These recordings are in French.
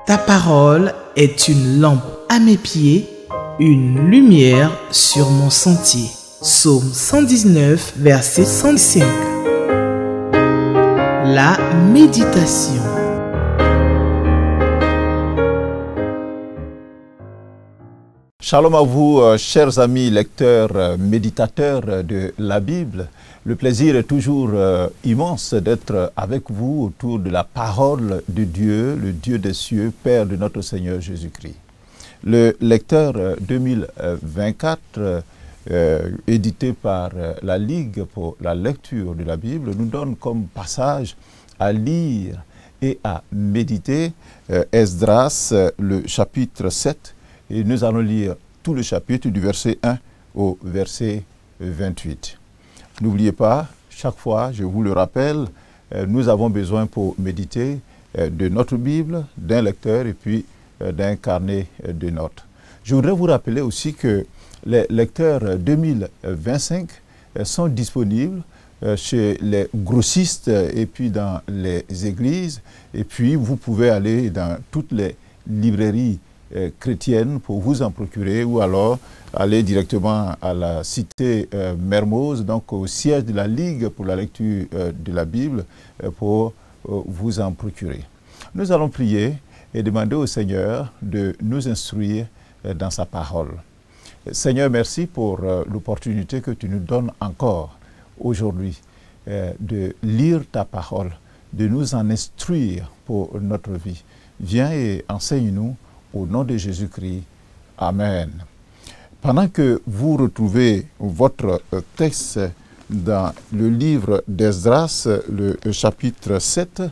Ta parole est une lampe à mes pieds, une lumière sur mon sentier. Psaume 119, verset 105. La méditation. Shalom à vous, chers amis lecteurs, méditateurs de la Bible. Le plaisir est toujours immense d'être avec vous autour de la parole de Dieu, le Dieu des cieux, Père de notre Seigneur Jésus-Christ. Le lecteur 2024, édité par la Ligue pour la lecture de la Bible, nous donne comme passage à lire et à méditer Esdras, le chapitre 7. Et nous allons lire tout le chapitre du verset 1 au verset 28. N'oubliez pas, chaque fois, je vous le rappelle, nous avons besoin pour méditer de notre Bible, d'un lecteur et puis d'un carnet de notes. Je voudrais vous rappeler aussi que les lecteurs 2025 sont disponibles chez les grossistes et puis dans les églises. Et puis, vous pouvez aller dans toutes les librairies chrétienne pour vous en procurer, ou alors aller directement à la cité Mermoz, donc au siège de la Ligue pour la lecture de la Bible, pour vous en procurer. Nous allons prier et demander au Seigneur de nous instruire dans sa parole. Seigneur, merci pour l'opportunité que tu nous donnes encore aujourd'hui de lire ta parole, de nous en instruire pour notre vie. Viens et enseigne-nous au nom de Jésus-Christ. Amen. Pendant que vous retrouvez votre texte dans le livre d'Esdras, le chapitre 7,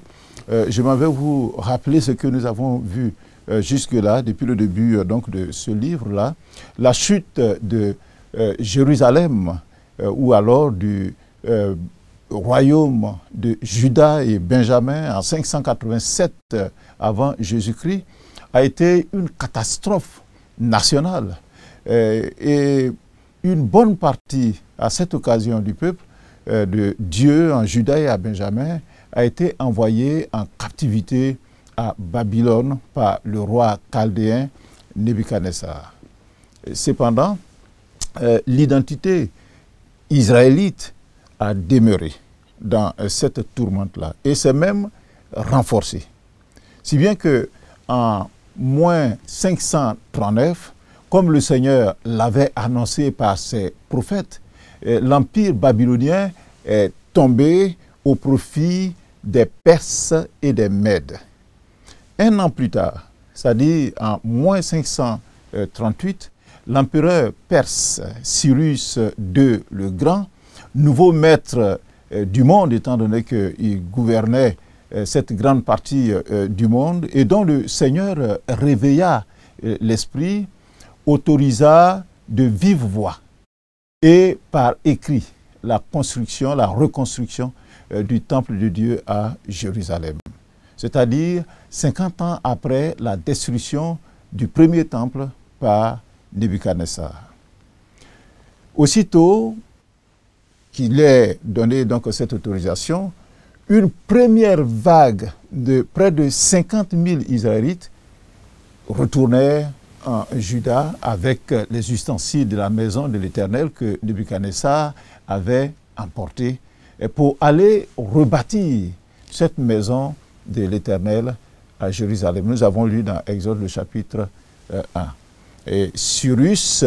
je m'en vais vous rappeler ce que nous avons vu jusque-là, depuis le début donc, de ce livre-là, la chute de Jérusalem, ou alors du royaume de Juda et Benjamin en 587 avant Jésus-Christ, a été une catastrophe nationale. Et une bonne partie, à cette occasion, du peuple de Dieu en Juda et à Benjamin a été envoyée en captivité à Babylone par le roi chaldéen Nebuchadnezzar. Cependant, l'identité israélite a demeuré dans cette tourmente-là et s'est même renforcée. Si bien que en moins 539, comme le Seigneur l'avait annoncé par ses prophètes, l'empire babylonien est tombé au profit des Perses et des Mèdes. Un an plus tard, c'est-à-dire en moins 538, l'empereur perse Cyrus II le Grand, nouveau maître du monde, étant donné qu'il gouvernait cette grande partie du monde, et dont le Seigneur réveilla l'esprit, autorisa de vive voix et par écrit la construction, la reconstruction du temple de Dieu à Jérusalem. C'est-à-dire 50 ans après la destruction du premier temple par Nebuchadnezzar. Aussitôt qu'il ait donné donc cette autorisation, une première vague de près de 50 000 Israélites retournèrent en Juda avec les ustensiles de la maison de l'Éternel que Nebuchadnezzar avait emportés pour aller rebâtir cette maison de l'Éternel à Jérusalem. Nous avons lu dans Exode le chapitre 1. Et Cyrus,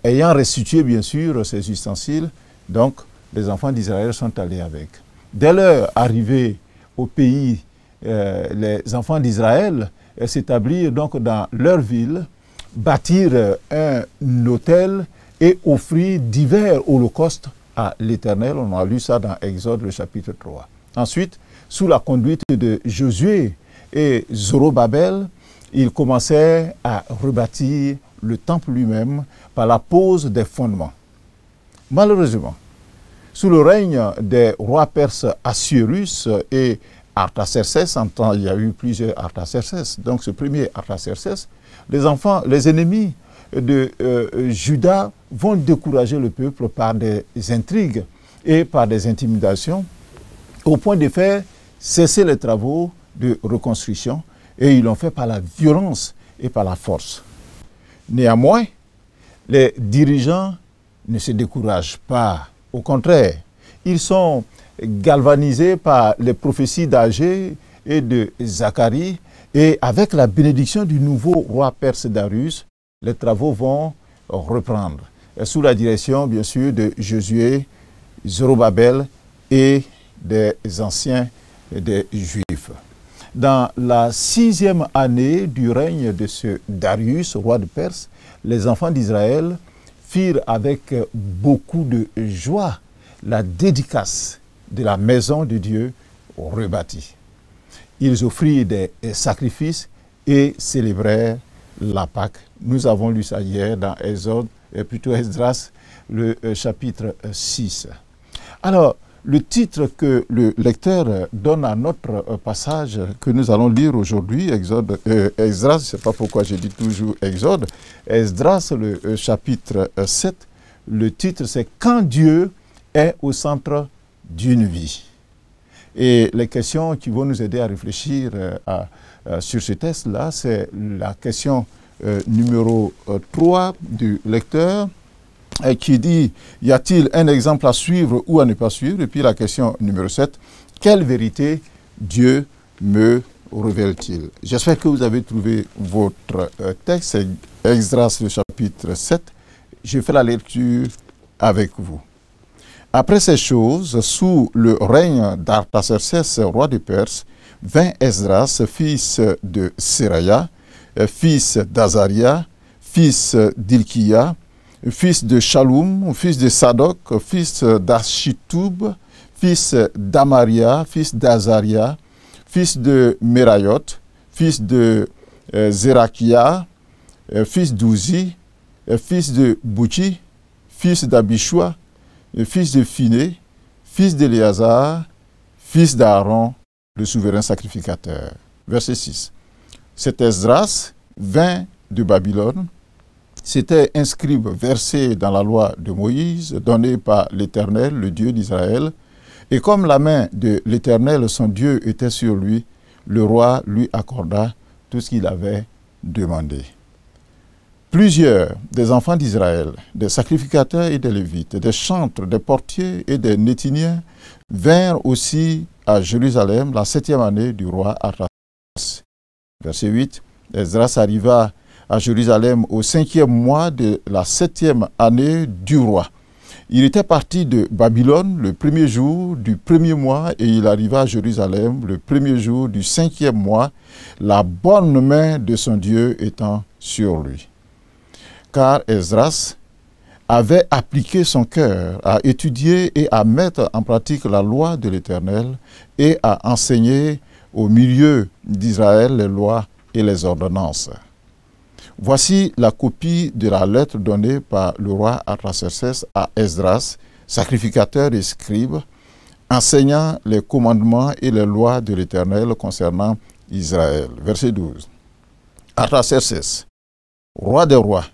ayant restitué bien sûr ces ustensiles, donc les enfants d'Israël sont allés avec. Dès leur arrivée au pays, les enfants d'Israël s'établirent donc dans leur ville, bâtirent un autel et offrirent divers holocaustes à l'Éternel. On a lu ça dans Exode, le chapitre 3. Ensuite, sous la conduite de Josué et Zorobabel, ils commençaient à rebâtir le temple lui-même par la pose des fondements. Malheureusement, sous le règne des rois perses Assuérus et Artaxerxès, en temps, il y a eu plusieurs Artaxerxès. Donc ce premier Artaxerxès, les ennemis de Juda vont décourager le peuple par des intrigues et par des intimidations, au point de faire cesser les travaux de reconstruction et ils l'ont fait par la violence et par la force. Néanmoins, les dirigeants ne se découragent pas. Au contraire, ils sont galvanisés par les prophéties d'Agé et de Zacharie, et avec la bénédiction du nouveau roi perse Darius, les travaux vont reprendre, sous la direction, bien sûr, de Josué, Zorobabel et des anciens des Juifs. Dans la 6e année du règne de ce Darius, roi de Perse, les enfants d'Israël firent avec beaucoup de joie la dédicace de la maison de Dieu rebâtie. Ils offrirent des sacrifices et célébrèrent la Pâque. Nous avons lu ça hier dans Esdras, le chapitre 6. Alors, le titre que le lecteur donne à notre passage que nous allons lire aujourd'hui, Esdras, je ne sais pas pourquoi je dis toujours Exode, Esdras, le chapitre 7, le titre c'est « Quand Dieu est au centre d'une vie ». Et les questions qui vont nous aider à réfléchir sur ce texte-là, c'est la question numéro 3 du lecteur, qui dit, y a-t-il un exemple à suivre ou à ne pas suivre? Et puis la question numéro 7, quelle vérité Dieu me révèle-t-il? J'espère que vous avez trouvé votre texte, c'est Esdras le chapitre 7. Je fais la lecture avec vous. Après ces choses, sous le règne d'Artaxerxès, roi de Perse, vint Esdras, fils de Seraya, fils d'Azaria, fils d'Ilkia, fils de Shaloum, fils de Sadok, fils d'Achitoub, fils d'Amaria, fils d'Azaria, fils de Merayot, fils de Zerakia, fils d'Uzi, fils de Bouchi, fils d'Abishua, fils de Phiné, fils d'Éléazar, fils d'Aaron, le souverain sacrificateur. Verset 6. Cet Esdras vint de Babylone. C'était un scribe versé dans la loi de Moïse, donnée par l'Éternel, le Dieu d'Israël. Et comme la main de l'Éternel, son Dieu, était sur lui, le roi lui accorda tout ce qu'il avait demandé. Plusieurs des enfants d'Israël, des sacrificateurs et des lévites, des chantres, des portiers et des nétiniens, vinrent aussi à Jérusalem la 7e année du roi Artaxerxès. Verset 8. Esdras arriva à Jérusalem au 5e mois de la 7e année du roi. Il était parti de Babylone le 1er jour du 1er mois et il arriva à Jérusalem le 1er jour du 5e mois, la bonne main de son Dieu étant sur lui. Car Esdras avait appliqué son cœur à étudier et à mettre en pratique la loi de l'Éternel et à enseigner au milieu d'Israël les lois et les ordonnances. Voici la copie de la lettre donnée par le roi Artaxerxès à Esdras, sacrificateur et scribe, enseignant les commandements et les lois de l'Éternel concernant Israël. Verset 12. Artaxerxès, roi des rois,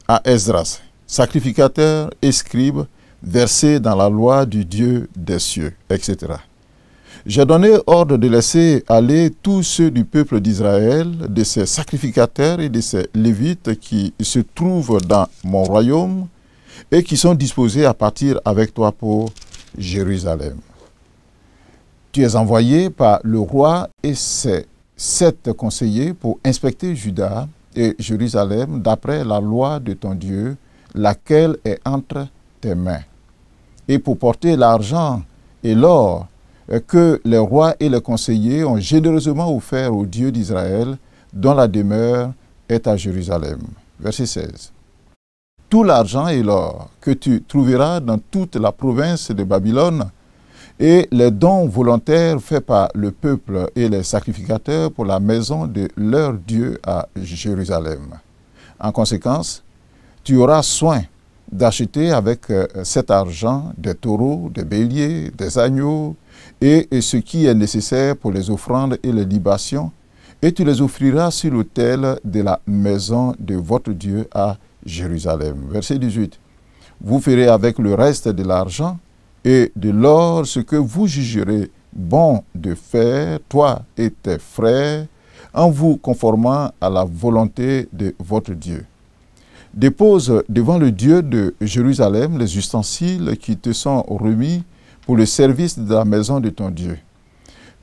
à Esdras, sacrificateur et scribe, versé dans la loi du Dieu des cieux, etc. J'ai donné ordre de laisser aller tous ceux du peuple d'Israël, de ses sacrificateurs et de ses lévites qui se trouvent dans mon royaume et qui sont disposés à partir avec toi pour Jérusalem. Tu es envoyé par le roi et ses 7 conseillers pour inspecter Juda et Jérusalem d'après la loi de ton Dieu, laquelle est entre tes mains, et pour porter l'argent et l'or que les rois et les conseillers ont généreusement offert au Dieu d'Israël, dont la demeure est à Jérusalem. Verset 16. Tout l'argent et l'or que tu trouveras dans toute la province de Babylone, et les dons volontaires faits par le peuple et les sacrificateurs pour la maison de leur Dieu à Jérusalem. En conséquence, tu auras soin d'acheter avec cet argent des taureaux, des béliers, des agneaux, et ce qui est nécessaire pour les offrandes et les libations, et tu les offriras sur l'autel de la maison de votre Dieu à Jérusalem. Verset 18. Vous ferez avec le reste de l'argent et de l'or ce que vous jugerez bon de faire, toi et tes frères, en vous conformant à la volonté de votre Dieu. Dépose devant le Dieu de Jérusalem les ustensiles qui te sont remis pour le service de la maison de ton Dieu.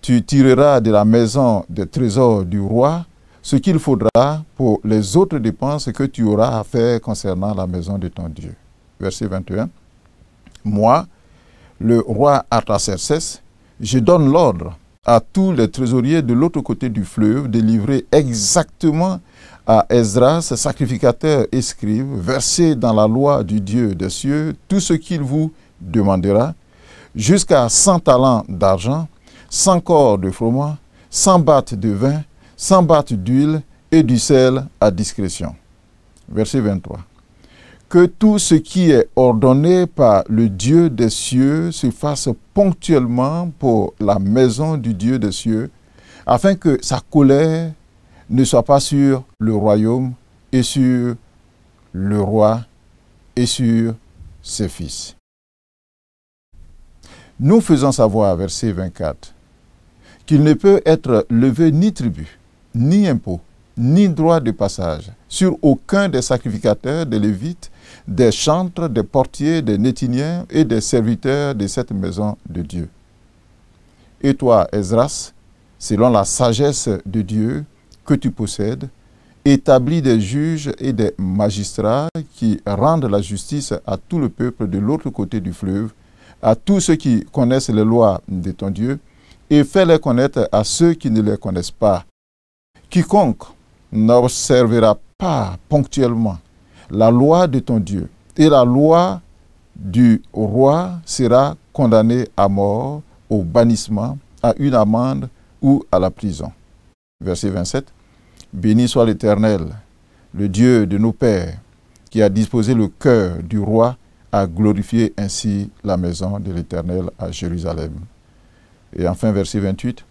Tu tireras de la maison des trésors du roi ce qu'il faudra pour les autres dépenses que tu auras à faire concernant la maison de ton Dieu. Verset 21. Moi, le roi Artaxerxès, je donne l'ordre à tous les trésoriers de l'autre côté du fleuve de livrer exactement à Esdras, sacrificateur et scribe, versé dans la loi du Dieu des cieux, tout ce qu'il vous demandera, jusqu'à 100 talents d'argent, 100 corps de froment, 100 battes de vin, 100 battes d'huile et du sel à discrétion. Verset 23. Que tout ce qui est ordonné par le Dieu des cieux se fasse ponctuellement pour la maison du Dieu des cieux, afin que sa colère ne soit pas sur le royaume et sur le roi et sur ses fils. Nous faisons savoir, verset 24, qu'il ne peut être levé ni tribut, ni impôt, ni droit de passage sur aucun des sacrificateurs, des lévites, des chantres, des portiers, des nétiniens et des serviteurs de cette maison de Dieu. Et toi, Esdras, selon la sagesse de Dieu que tu possèdes, établis des juges et des magistrats qui rendent la justice à tout le peuple de l'autre côté du fleuve, à tous ceux qui connaissent les lois de ton Dieu, et fais-les connaître à ceux qui ne les connaissent pas. Quiconque n'observera pas ponctuellement la loi de ton Dieu et la loi du roi sera condamné à mort, au bannissement, à une amende ou à la prison. Verset 27. Béni soit l'Éternel, le Dieu de nos pères, qui a disposé le cœur du roi à glorifier ainsi la maison de l'Éternel à Jérusalem. Et enfin, verset 28.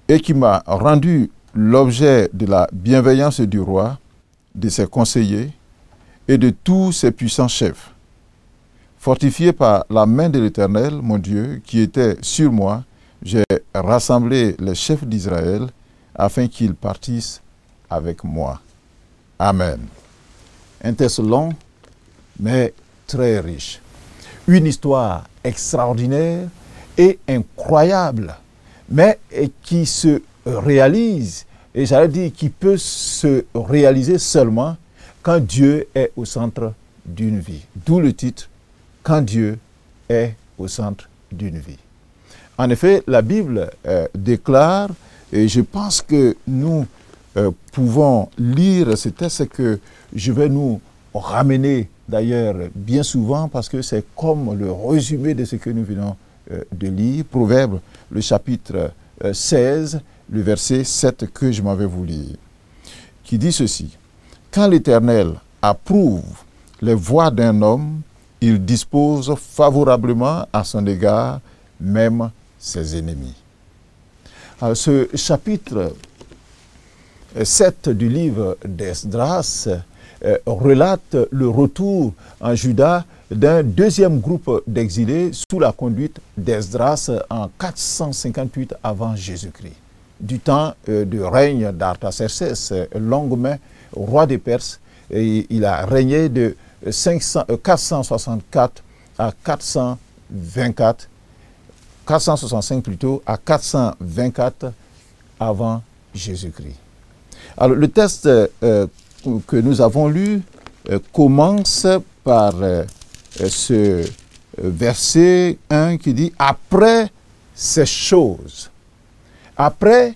Et qui m'a rendu l'objet de la bienveillance du roi, de ses conseillers et de tous ses puissants chefs. Fortifié par la main de l'Éternel, mon Dieu, qui était sur moi, j'ai rassemblé les chefs d'Israël afin qu'ils partissent avec moi. Amen. Un texte long, mais très riche. Une histoire extraordinaire et incroyable, mais qui se réalise, et j'allais dire qui peut se réaliser seulement quand Dieu est au centre d'une vie. D'où le titre, quand Dieu est au centre d'une vie. En effet, la Bible déclare, et je pense que nous pouvons lire ce texte que je vais nous ramener d'ailleurs bien souvent parce que c'est comme le résumé de ce que nous venons de lire. Proverbe, le chapitre 16, le verset 7 que je m'avais voulu lire, qui dit ceci. Quand l'Éternel approuve les voies d'un homme, il dispose favorablement à son égard même ses ennemis. Alors, ce chapitre 7 du livre d'Esdras relate le retour en Juda d'un deuxième groupe d'exilés sous la conduite d'Esdras en 458 avant Jésus-Christ. Du temps du règne d'Artaxerxès, Longue-Main, roi des Perses, et il a régné de 464 à 424, 465 plutôt, à 424 avant Jésus-Christ. Alors le texte que nous avons lu commence par ce verset 1 qui dit « Après ces choses ». Après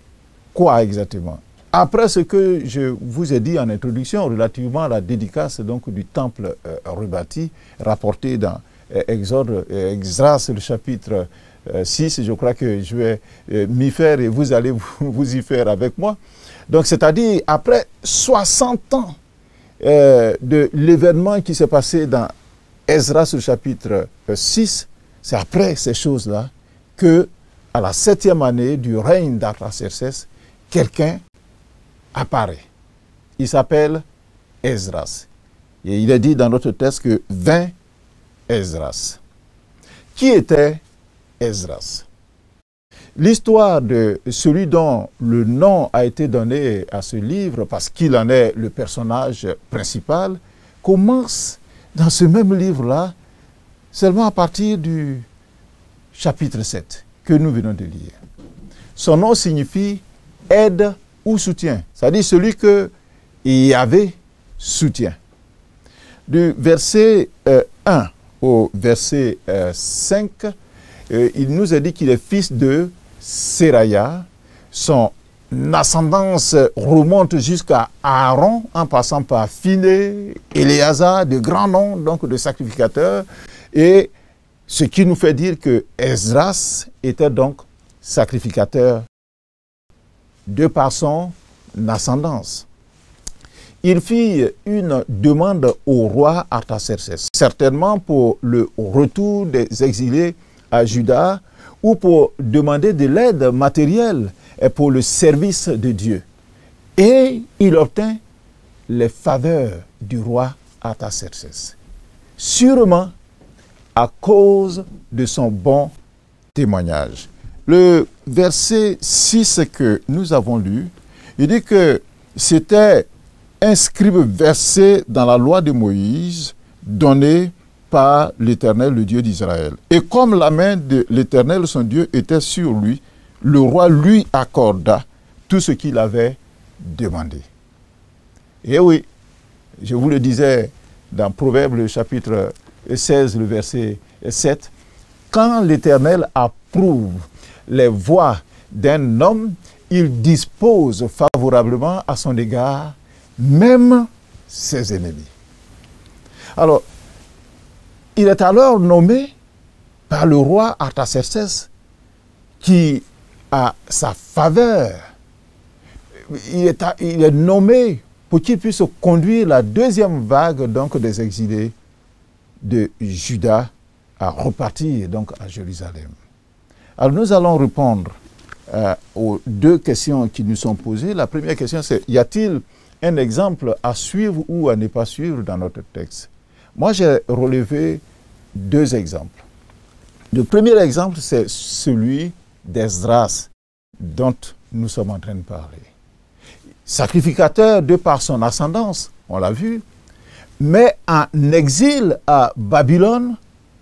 quoi exactement? Après ce que je vous ai dit en introduction relativement à la dédicace donc, du temple rebâti, rapporté dans Esdras, le chapitre 6, je crois que je vais m'y faire et vous allez vous y faire avec moi. Donc, c'est-à-dire, après 60 ans de l'événement qui s'est passé dans Esdras, le chapitre 6, c'est après ces choses-là que, à la 7e année du règne d'Artaxerxès, quelqu'un apparaît. Il s'appelle Esdras. Et il est dit dans notre texte que vint Esdras. Qui était Esdras? L'histoire de celui dont le nom a été donné à ce livre, parce qu'il en est le personnage principal, commence dans ce même livre-là, seulement à partir du chapitre 7 que nous venons de lire. Son nom signifie aide ou soutien, c'est-à-dire celui que Yahvé soutient. Du verset 1 au verset 5, il nous a dit qu'il est fils de Séraya. Son ascendance remonte jusqu'à Aaron, en passant par Phiné, Éléazar, de grands noms donc de sacrificateurs, et ce qui nous fait dire que Esdras était donc sacrificateur de par son ascendance. Il fit une demande au roi Artaxerxès, certainement pour le retour des exilés à Juda ou pour demander de l'aide matérielle pour le service de Dieu. Et il obtint les faveurs du roi Artaxerxès, sûrement à cause de son bon témoignage. Le verset 6 que nous avons lu, il dit que c'était un scribe versé dans la loi de Moïse, donnée par l'Éternel, le Dieu d'Israël. Et comme la main de l'Éternel, son Dieu, était sur lui, le roi lui accorda tout ce qu'il avait demandé. Et oui, je vous le disais dans Proverbes, le chapitre 16, le verset 7, quand l'Éternel approuve les voies d'un homme, il dispose favorablement à son égard même ses ennemis. Alors, il est alors nommé par le roi Artaxerxès qui a sa faveur. Il est nommé pour qu'il puisse conduire la deuxième vague donc des exilés de Juda à repartir donc à Jérusalem. Alors nous allons répondre aux deux questions qui nous sont posées. La première question c'est, y a-t-il un exemple à suivre ou à ne pas suivre dans notre texte? Moi j'ai relevé deux exemples. Le premier exemple c'est celui d'Esdras dont nous sommes en train de parler. Sacrificateur de par son ascendance, on l'a vu, mais en exil à Babylone,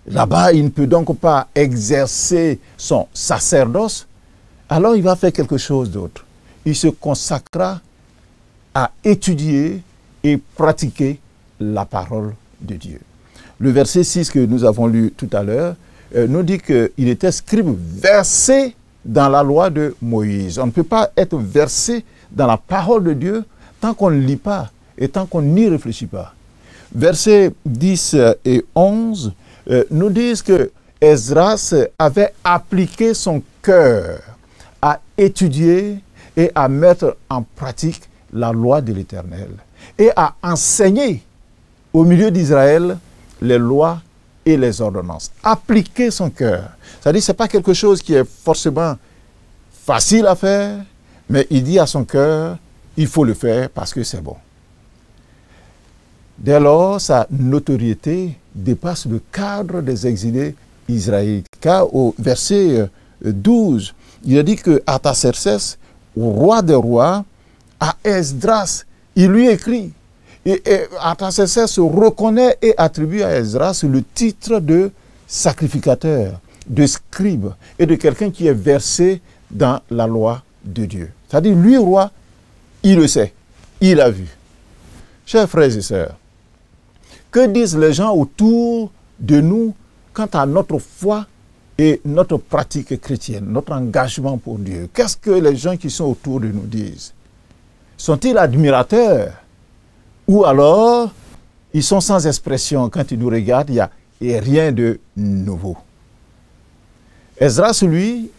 là-bas il ne peut donc pas exercer son sacerdoce, alors il va faire quelque chose d'autre. Il se consacra à étudier et pratiquer la parole de Dieu. Le verset 6 que nous avons lu tout à l'heure nous dit qu'il était scribe versé dans la loi de Moïse. On ne peut pas être versé dans la parole de Dieu tant qu'on ne lit pas et tant qu'on n'y réfléchit pas. Versets 10 et 11 nous disent que Esdras avait appliqué son cœur à étudier et à mettre en pratique la loi de l'Éternel et à enseigner au milieu d'Israël les lois et les ordonnances. Appliquer son cœur. C'est-à-dire que ce n'est pas quelque chose qui est forcément facile à faire, mais il dit à son cœur, il faut le faire parce que c'est bon. Dès lors, sa notoriété dépasse le cadre des exilés israélites. Car au verset 12, il a dit que Artaxerxès, roi des rois, à Esdras, il lui écrit. Et Artaxerxès reconnaît et attribue à Esdras le titre de sacrificateur, de scribe et de quelqu'un qui est versé dans la loi de Dieu. C'est-à-dire, lui, roi, il le sait, il a vu. Chers frères et sœurs, que disent les gens autour de nous quant à notre foi et notre pratique chrétienne, notre engagement pour Dieu? Qu'est-ce que les gens qui sont autour de nous disent? Sont-ils admirateurs? Ou alors, ils sont sans expression. Quand ils nous regardent, il n'y a rien de nouveau. Esdras, lui,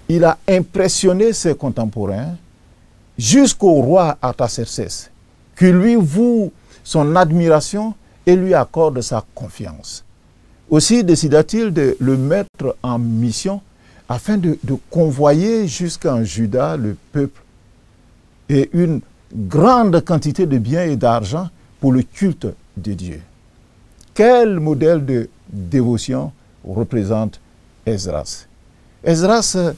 il a impressionné ses contemporains jusqu'au roi Artaxerxès, qui lui voue son admiration et lui accorde sa confiance. Aussi décida-t-il de le mettre en mission afin de convoyer jusqu'en Juda le peuple et une grande quantité de biens et d'argent pour le culte de Dieu. Quel modèle de dévotion représente Esdras? Esdras,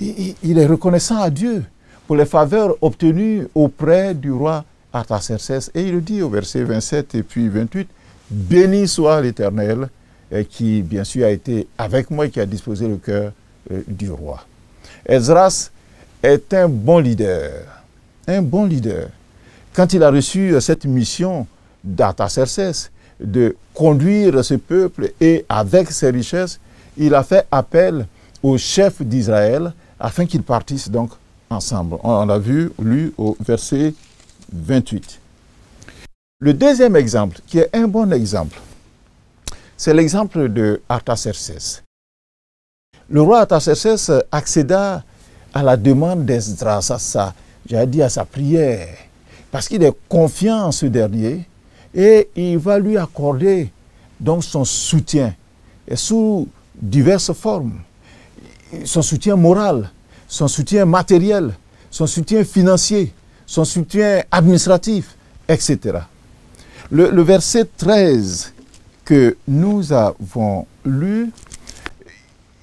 il est reconnaissant à Dieu pour les faveurs obtenues auprès du roi Artaxerxès. Et il le dit au verset 27 et puis 28, « Béni soit l'Éternel, qui bien sûr a été avec moi et qui a disposé le cœur du roi. » Esdras est un bon leader. Un bon leader. Quand il a reçu cette mission d'Artaxerxès de conduire ce peuple et avec ses richesses, il a fait appel au chef d'Israël afin qu'ils partissent donc ensemble. On l'a lu au verset 28. Le deuxième exemple, qui est un bon exemple, c'est l'exemple de Artaxerxès. Le roi Artaxerxès accéda à la demande d'Esdras, à sa prière, parce qu'il est confiant en ce dernier et il va lui accorder donc son soutien et sous diverses formes. Son soutien moral, son soutien matériel, son soutien financier, son soutien administratif, etc. Le verset 13 que nous avons lu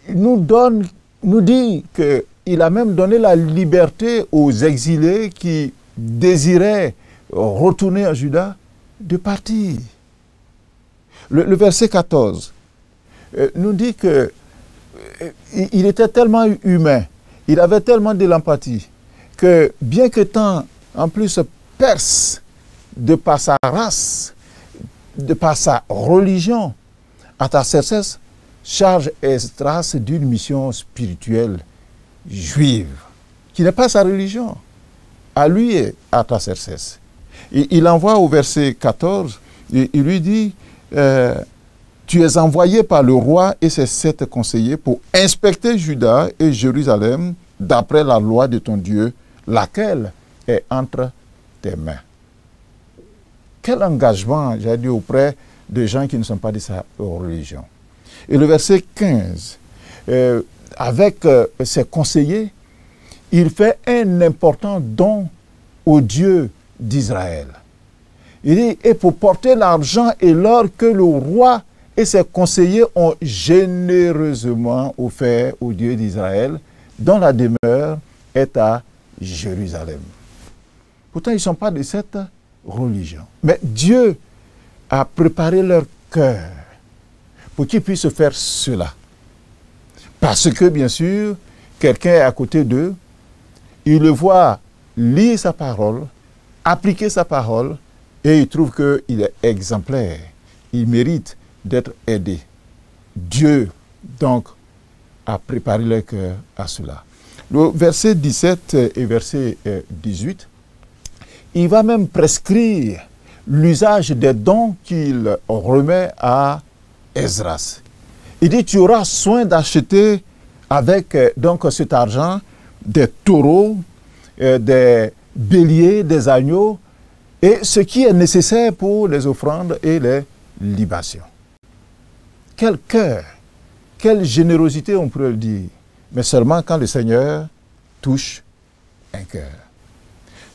nous dit qu'il a même donné la liberté aux exilés qui désiraient retourner à Juda de partir. Le verset 14 nous dit que il était tellement humain, il avait tellement de l'empathie, que bien qu'étant en plus perse de par sa race, de par sa religion, Artaxerxès charge Esdras d'une mission spirituelle juive, qui n'est pas sa religion, à lui et Artaxerxès. Il envoie au verset 14, il lui dit tu es envoyé par le roi et ses 7 conseillers pour inspecter Juda et Jérusalem d'après la loi de ton Dieu, laquelle est entre tes mains. Quel engagement, j'ai dit, auprès de gens qui ne sont pas de sa religion. Et le verset 15, avec ses conseillers, il fait un important don au Dieu d'Israël. Il dit, et pour porter l'argent et l'or que le roi et ses conseillers ont généreusement offert au Dieu d'Israël, dont la demeure est à Jérusalem. Pourtant, ils ne sont pas de cette religion. Mais Dieu a préparé leur cœur pour qu'ils puissent faire cela. Parce que, bien sûr, quelqu'un est à côté d'eux, il le voit lire sa parole, appliquer sa parole, et il trouve qu'il est exemplaire. Il mérite d'être aidé. Dieu, donc, a préparé leur cœur à cela. Le verset 17 et verset 18, il va même prescrire l'usage des dons qu'il remet à Esdras. Il dit, tu auras soin d'acheter avec donc cet argent des taureaux, des béliers, des agneaux, et ce qui est nécessaire pour les offrandes et les libations. Quel cœur, quelle générosité on pourrait le dire, mais seulement quand le Seigneur touche un cœur.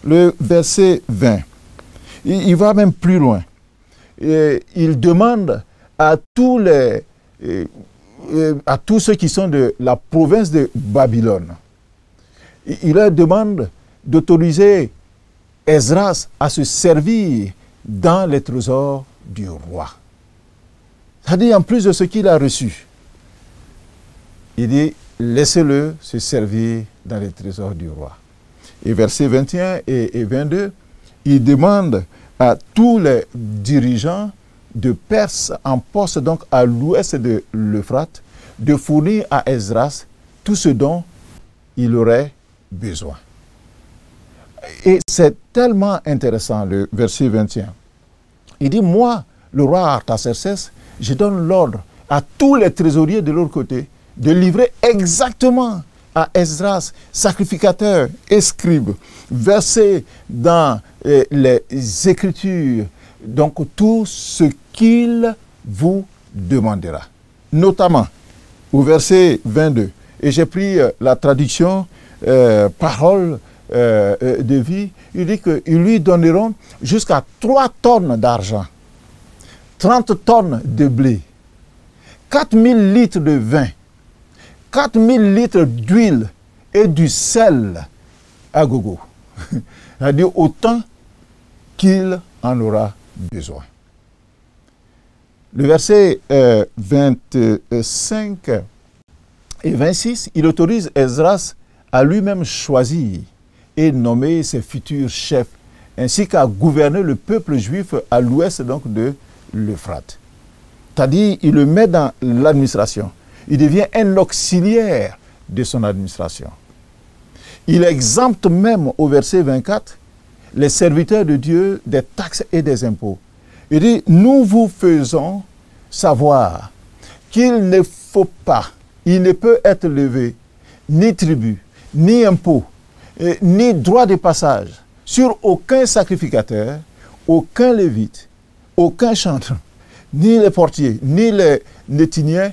Le verset 20, il va même plus loin. Et il demande à tous ceux qui sont de la province de Babylone, il leur demande d'autoriser Esdras à se servir dans les trésors du roi. C'est-à-dire, en plus de ce qu'il a reçu, il dit, laissez-le se servir dans les trésors du roi. Et versets 21 et 22, il demande à tous les dirigeants de Perse en poste donc à l'ouest de l'Euphrate de fournir à Esdras tout ce dont il aurait besoin. Et c'est tellement intéressant, le verset 21. Il dit, moi, le roi Artaxerxès, je donne l'ordre à tous les trésoriers de l'autre côté de livrer exactement à Esdras, sacrificateur et scribe, verser dans les Écritures, donc tout ce qu'il vous demandera. Notamment, au verset 22, et j'ai pris la traduction parole de vie, il dit qu'ils lui donneront jusqu'à 3 tonnes d'argent, 30 tonnes de blé, 4000 litres de vin, 4000 litres d'huile et du sel à gogo. C'est-à-dire autant qu'il en aura besoin. Le verset 25 et 26, il autorise Esdras à lui-même choisir et nommer ses futurs chefs, ainsi qu'à gouverner le peuple juif à l'ouest donc de l'Euphrate. C'est-à-dire, il le met dans l'administration. Il devient un auxiliaire de son administration. Il exempte même au verset 24 les serviteurs de Dieu des taxes et des impôts. Il dit, nous vous faisons savoir qu'il ne faut pas, il ne peut être levé ni tribut, ni impôt, ni droit de passage sur aucun sacrificateur, aucun lévite, aucun chantre, ni les portiers, ni les nétiniens,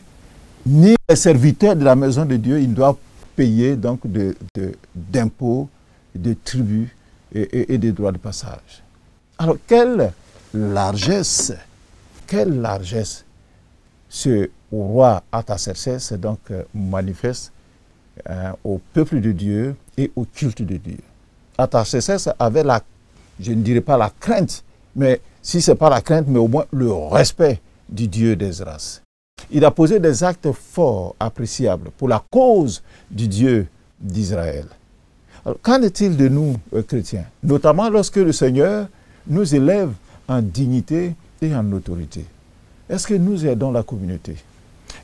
ni les serviteurs de la maison de Dieu. Ils doivent payer donc d'impôts, de tributs et des droits de passage. Alors, quelle largesse ce roi Artaxerxès donc manifeste au peuple de Dieu et au culte de Dieu. Artaxerxès avait je ne dirais pas la crainte, mais si ce n'est pas la crainte, mais au moins le respect du Dieu d'Esdras. Il a posé des actes forts, appréciables, pour la cause du Dieu d'Israël. Qu'en est-il de nous, chrétiens? Notamment lorsque le Seigneur nous élève en dignité et en autorité. Est-ce que nous aidons la communauté?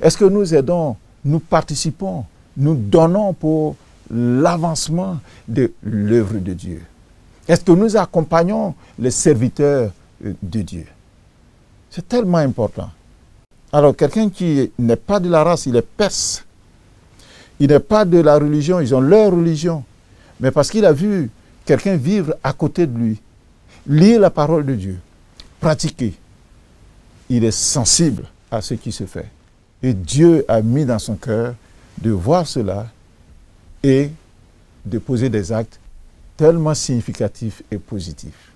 Est-ce que nous aidons, nous participons, nous donnons pour l'avancement de l'œuvre de Dieu? Est-ce que nous accompagnons les serviteurs de Dieu? C'est tellement important. Alors, quelqu'un qui n'est pas de la race, il est perse. Il n'est pas de la religion, ils ont leur religion. Mais parce qu'il a vu quelqu'un vivre à côté de lui, lire la parole de Dieu, pratiquer, il est sensible à ce qui se fait. Et Dieu a mis dans son cœur de voir cela et de poser des actes tellement significatifs et positifs.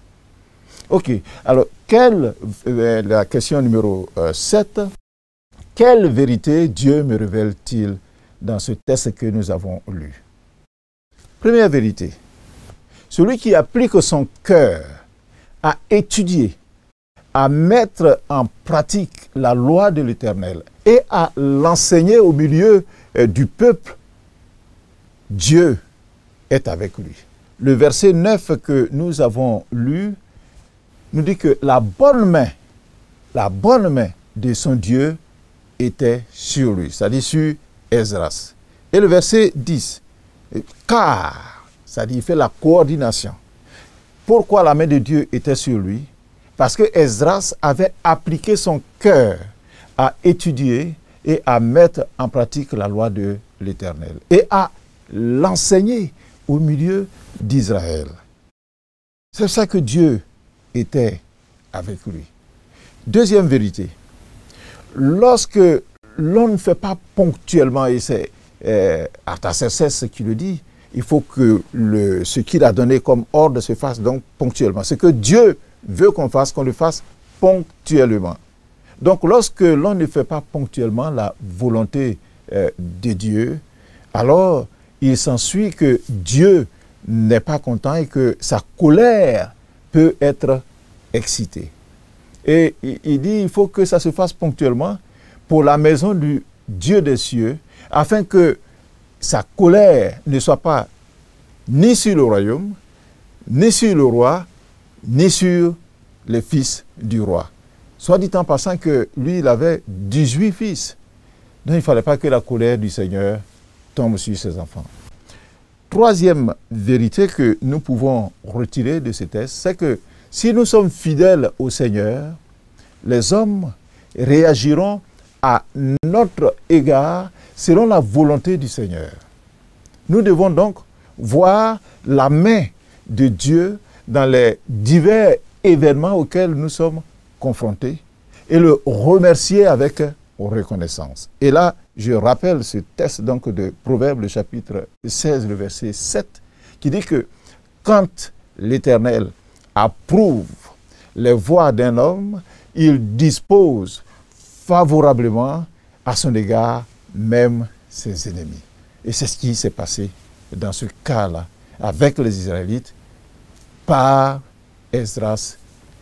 Ok, alors, la question numéro 7, quelle vérité Dieu me révèle-t-il dans ce texte que nous avons lu? Première vérité, celui qui applique son cœur à étudier, à mettre en pratique la loi de l'Éternel et à l'enseigner au milieu du peuple, Dieu est avec lui. Le verset 9 que nous avons lu nous dit que la bonne main de son Dieu était sur lui, c'est-à-dire sur Esdras. Et le verset 10, car, c'est-à-dire il fait la coordination. Pourquoi la main de Dieu était sur lui? Parce que Esdras avait appliqué son cœur à étudier et à mettre en pratique la loi de l'Éternel et à l'enseigner au milieu d'Israël. C'est ça que Dieu était avec lui. Deuxième vérité, lorsque l'on ne fait pas ponctuellement, et c'est Artaxerxès qui le dit, il faut que ce qu'il a donné comme ordre se fasse donc ponctuellement. Ce que Dieu veut qu'on fasse, qu'on le fasse ponctuellement. Donc lorsque l'on ne fait pas ponctuellement la volonté de Dieu, alors il s'ensuit que Dieu n'est pas content et que sa colère peut être excitée. Et il dit il faut que ça se fasse ponctuellement pour la maison du Dieu des cieux, afin que sa colère ne soit pas ni sur le royaume, ni sur le roi, ni sur les fils du roi. Soit dit en passant que lui, il avait 18 fils. Donc il ne fallait pas que la colère du Seigneur tombe sur ses enfants. Troisième vérité que nous pouvons retirer de ce texte, c'est que si nous sommes fidèles au Seigneur, les hommes réagiront à notre égard selon la volonté du Seigneur. Nous devons donc voir la main de Dieu dans les divers événements auxquels nous sommes confrontés et le remercier avec reconnaissance. Et là, je rappelle ce texte donc de Proverbes, le chapitre 16, le verset 7, qui dit que quand l'Éternel approuve les voies d'un homme, il dispose favorablement à son égard même ses ennemis. Et c'est ce qui s'est passé dans ce cas-là, avec les Israélites, par Esdras,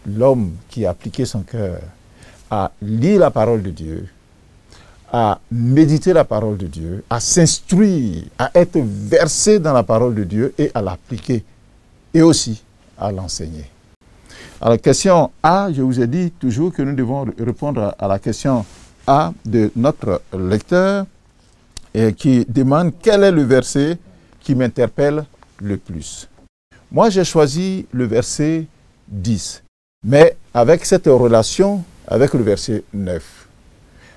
l'homme qui a appliqué son cœur à lire la parole de Dieu, à méditer la parole de Dieu, à s'instruire, à être versé dans la parole de Dieu et à l'appliquer, et aussi à l'enseigner. Alors, question A, je vous ai dit toujours que nous devons répondre à la question A de notre lecteur, et qui demande quel est le verset qui m'interpelle le plus. Moi, j'ai choisi le verset 10, mais avec cette relation avec le verset 9.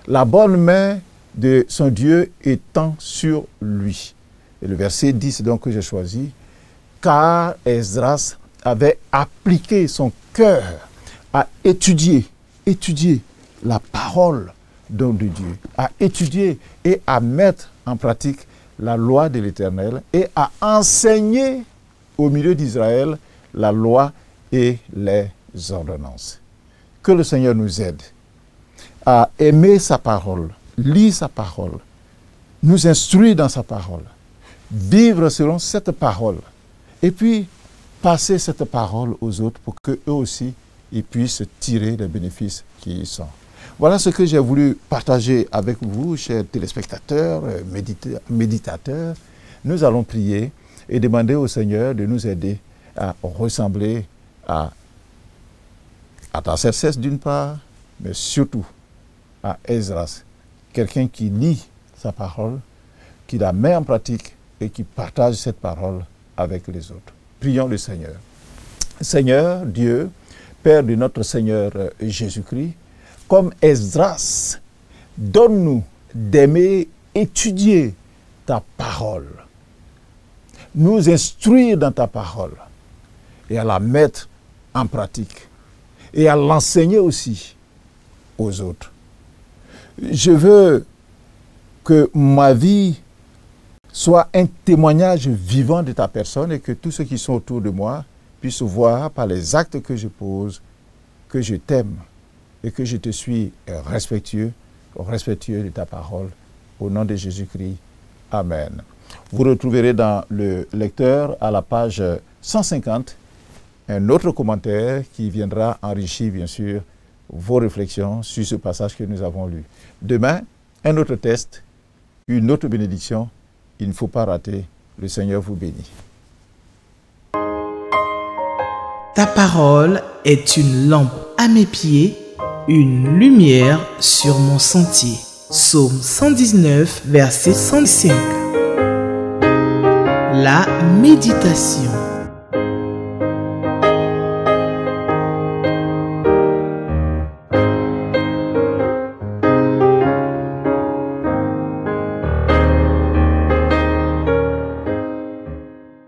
La bonne main de son Dieu étant sur lui. Et le verset 10 donc que j'ai choisi, car Esdras avait appliqué son cœur à étudier la parole de Dieu, à étudier et à mettre en pratique la loi de l'Éternel et à enseigner au milieu d'Israël la loi et les ordonnances. Que le Seigneur nous aide à aimer sa parole, lire sa parole, nous instruire dans sa parole, vivre selon cette parole, et puis passer cette parole aux autres pour qu'eux aussi ils puissent tirer les bénéfices qui y sont. Voilà ce que j'ai voulu partager avec vous, chers téléspectateurs, méditateurs. Nous allons prier et demander au Seigneur de nous aider à ressembler à Artaxerxès d'une part, mais surtout à Esdras, quelqu'un qui lit sa parole, qui la met en pratique et qui partage cette parole avec les autres. Prions le Seigneur. Seigneur Dieu, Père de notre Seigneur Jésus-Christ, comme Esdras, donne-nous d'aimer étudier ta parole, nous instruire dans ta parole et à la mettre en pratique et à l'enseigner aussi aux autres. Je veux que ma vie soit un témoignage vivant de ta personne et que tous ceux qui sont autour de moi puissent voir par les actes que je pose que je t'aime et que je te suis respectueux de ta parole. Au nom de Jésus-Christ. Amen. Vous retrouverez dans le lecteur à la page 150 un autre commentaire qui viendra enrichir bien sûr vos réflexions sur ce passage que nous avons lu. Demain, un autre test, une autre bénédiction. Il ne faut pas rater. Le Seigneur vous bénit. Ta parole est une lampe à mes pieds, une lumière sur mon sentier. Psaume 119, verset 105. La méditation.